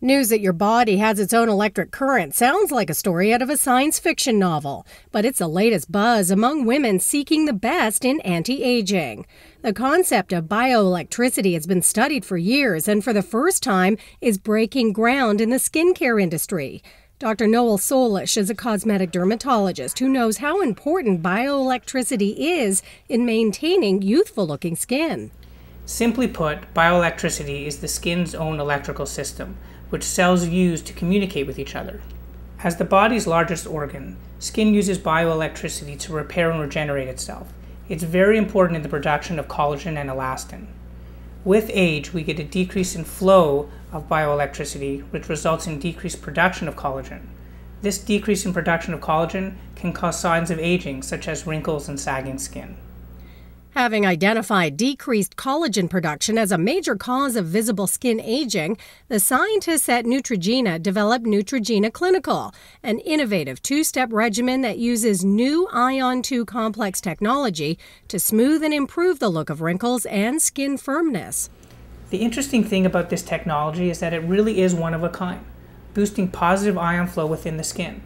News that your body has its own electric current sounds like a story out of a science fiction novel, but it's the latest buzz among women seeking the best in anti-aging. The concept of bioelectricity has been studied for years and for the first time is breaking ground in the skincare industry. Dr. Noel Solish is a cosmetic dermatologist who knows how important bioelectricity is in maintaining youthful-looking skin. Simply put, bioelectricity is the skin's own electrical system, which cells use to communicate with each other. As the body's largest organ, skin uses bioelectricity to repair and regenerate itself. It's very important in the production of collagen and elastin. With age, we get a decrease in flow of bioelectricity, which results in decreased production of collagen. This decrease in production of collagen can cause signs of aging, such as wrinkles and sagging skin. Having identified decreased collagen production as a major cause of visible skin aging, the scientists at Neutrogena developed Neutrogena Clinical, an innovative two-step regimen that uses new ion-2 complex technology to smooth and improve the look of wrinkles and skin firmness. The interesting thing about this technology is that it really is one of a kind, boosting positive ion flow within the skin.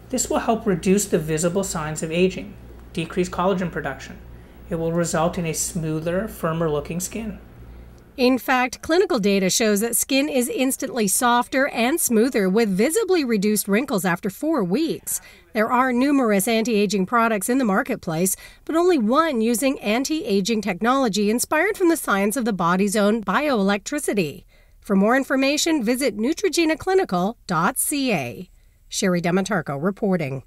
This will help reduce the visible signs of aging, decrease collagen production. It will result in a smoother, firmer-looking skin. In fact, clinical data shows that skin is instantly softer and smoother with visibly reduced wrinkles after 4 weeks. There are numerous anti-aging products in the marketplace, but only one using anti-aging technology inspired from the science of the body's own bioelectricity. For more information, visit neutrogenaclinical.ca. Sherry Demetarco reporting.